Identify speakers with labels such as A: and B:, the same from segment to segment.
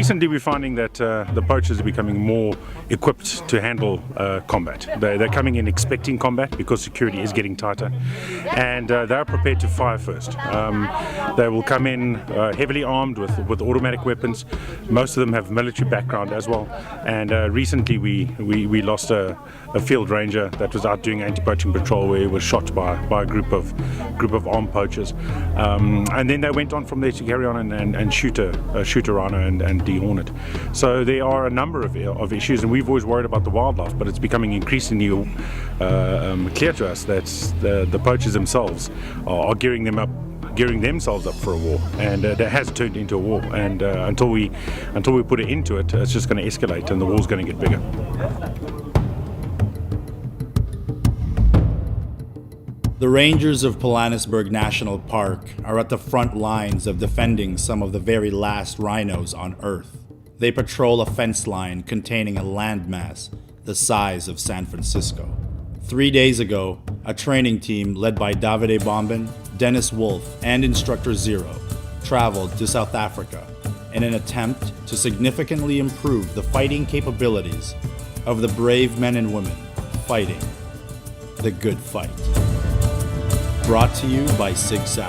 A: recently we're finding that the poachers are becoming more equipped to handle combat. They're coming in expecting combat because security is getting tighter, and they're prepared to fire first. They will come in heavily armed with automatic weapons. Most of them have military background as well, and recently we lost a field ranger that was out doing anti-poaching patrol where he was shot by a group of armed poachers, and then they went on from there to carry on and shoot a rhino and dehorn it. So there are a number of issues, and we've always worried about the wildlife, but it's becoming increasingly clear to us that the poachers themselves are gearing themselves up for a war, and that has turned into a war, and until we put it into it, it's just going to escalate and the war's going to get bigger.
B: The rangers of Pilanesberg National Park are at the front lines of defending some of the very last rhinos on Earth. They patrol a fence line containing a landmass the size of San Francisco. 3 days ago, a training team led by Davide Bomben, Dennis Wolf, and Instructor Zero traveled to South Africa in an attempt to significantly improve the fighting capabilities of the brave men and women fighting the good fight. Brought to you by Sig Sauer.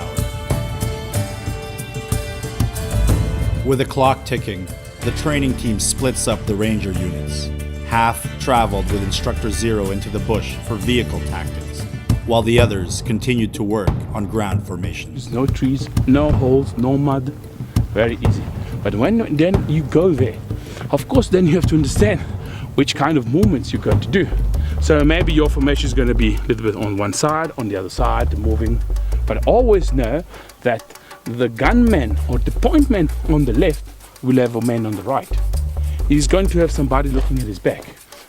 B: With the clock ticking, the training team splits up the ranger units. Half traveled with Instructor Zero into the bush for vehicle tactics, while the others continued to work on ground formations.
C: There's no trees, no holes, no mud. Very easy. But when then you go there, of course then you have to understand which kind of movements you're going to do. So maybe your formation is going to be a little bit on one side, on the other side, moving. But always know that the gunman or the point man on the left will have a man on the right. He's going to have somebody looking at his back.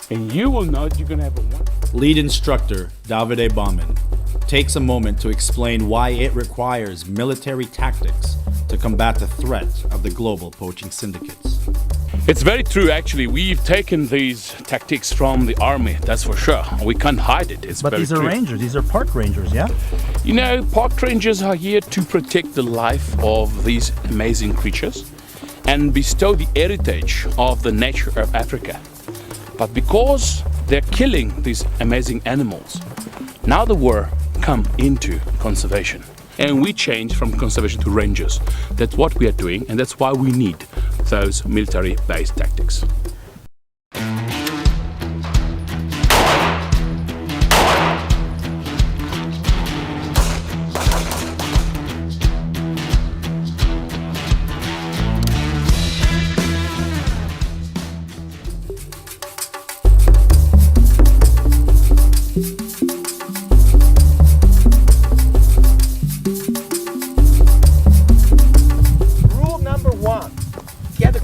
C: And you will know that you're going to have a one.
B: Lead instructor Davide Bomben takes a moment to explain why it requires military tactics to combat the threat of the global poaching syndicates.
C: It's very true, actually. We've taken these tactics from the army, that's for sure. We can't hide it. It's
D: but
C: very
D: these are
C: true.
D: rangers, these are park rangers, yeah?
C: You know, park rangers are here to protect the life of these amazing creatures and bestow the heritage of the nature of Africa. But because they're killing these amazing animals, now the war come into conservation. And we change from conservation to rangers. That's what we are doing, and that's why we need those military-based tactics.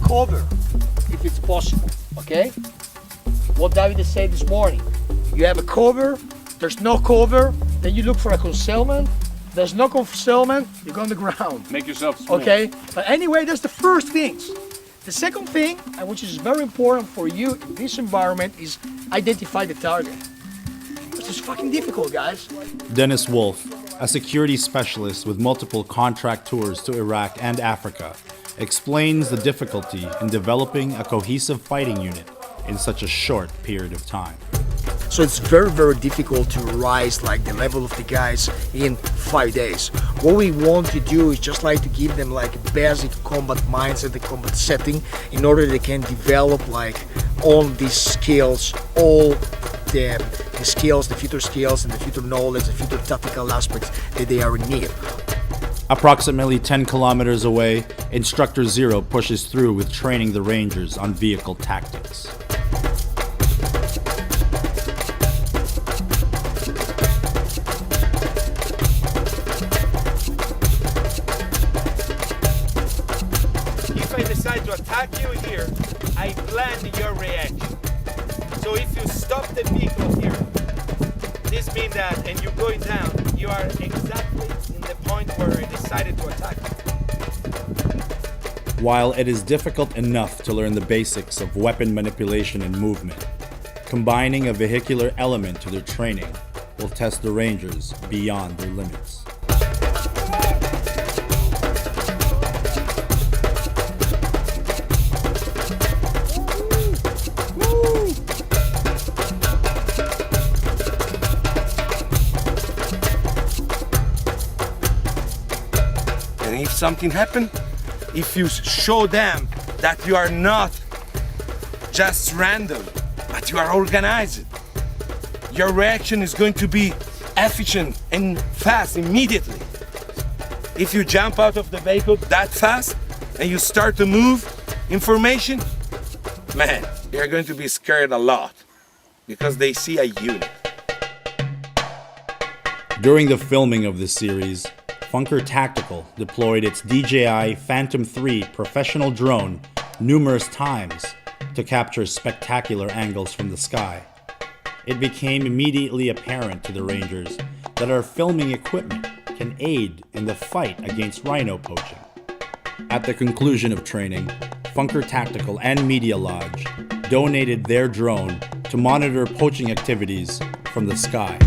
E: Cover if it's possible, okay? What David said this morning, you have a cover, there's no cover, then you look for a concealment, there's no concealment, you go on the ground.
C: Make yourself small.
E: Okay, but anyway, that's the first things. The second thing, and which is very important for you in this environment, is identify the target. This is fucking difficult, guys.
B: Dennis Wolf, a security specialist with multiple contract tours to Iraq and Africa, explains the difficulty in developing a cohesive fighting unit in such a short period of time.
E: So it's very, very difficult to rise like the level of the guys in 5 days. What we want to do is just like to give them like basic combat mindset, the combat setting, in order they can develop like all these skills, all the skills, the future skills and the future knowledge, the future tactical aspects that they are in need.
B: Approximately 10 kilometers away, Instructor Zero pushes through with training the Rangers on vehicle tactics.
F: If I decide to attack you here, I plan your reaction. So if you stop the vehicle here, this means that, and you're going down, you are exactly in the point where I decided to attack you.
B: While it is difficult enough to learn the basics of weapon manipulation and movement, combining a vehicular element to their training will test the Rangers beyond their limits.
F: And if something happens, if you show them that you are not just random, but you are organized, your reaction is going to be efficient and fast immediately. If you jump out of the vehicle that fast and you start to move information, man, you're going to be scared a lot because they see a unit.
B: During the filming of this series, Funker Tactical deployed its DJI Phantom 3 professional drone numerous times to capture spectacular angles from the sky. It became immediately apparent to the Rangers that our filming equipment can aid in the fight against rhino poaching. At the conclusion of training, Funker Tactical and Media Lodge donated their drone to monitor poaching activities from the sky.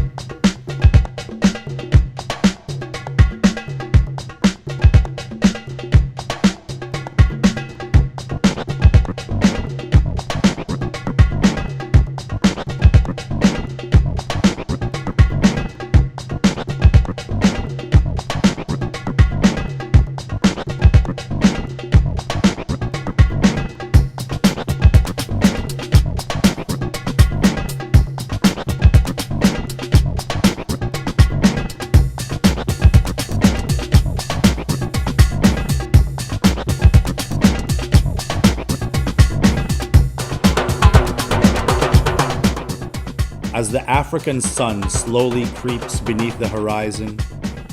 B: As the African sun slowly creeps beneath the horizon,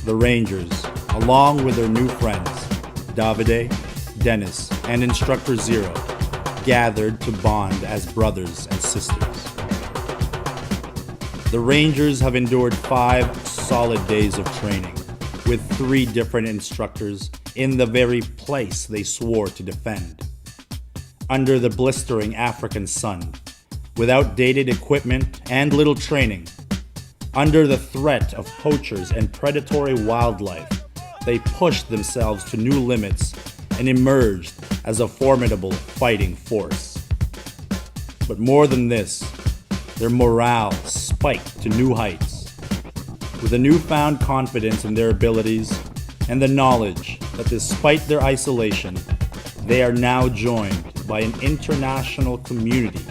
B: the Rangers, along with their new friends, Davide, Dennis, and Instructor Zero, gathered to bond as brothers and sisters. The Rangers have endured 5 solid days of training, with 3 different instructors in the very place they swore to defend. Under the blistering African sun, with outdated equipment and little training, under the threat of poachers and predatory wildlife, they pushed themselves to new limits and emerged as a formidable fighting force. But more than this, their morale spiked to new heights. With a newfound confidence in their abilities and the knowledge that despite their isolation, they are now joined by an international community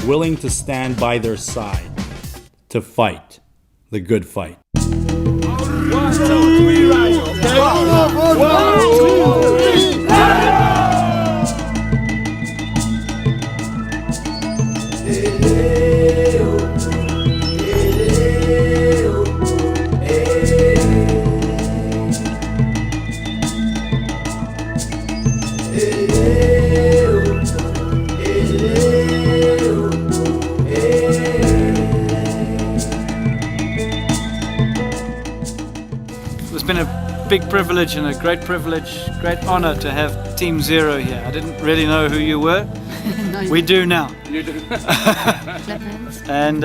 B: willing to stand by their side to fight the good fight.
F: 1, 2, 3, rise. Okay. 1, 2, 3, rise.
D: It's been a big privilege and a great honor to have Team Zero here. I didn't really know who you were.
G: No,
D: We do now.
C: You do.
D: And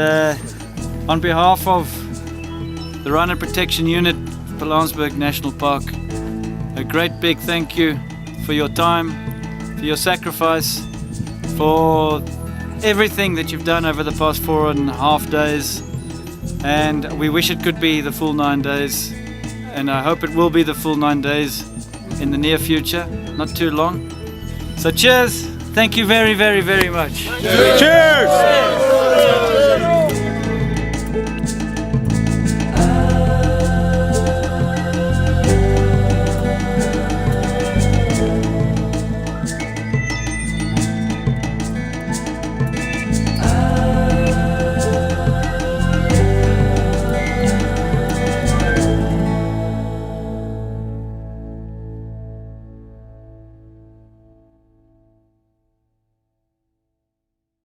D: on behalf of the Rhino Protection Unit, Pilanesberg National Park, a great big thank you for your time, for your sacrifice, for everything that you've done over the past 4.5 days. And we wish it could be the full 9 days. And I hope it will be the full 9 days in the near future, not too long. So cheers. Thank you very, very, very much.
F: Cheers!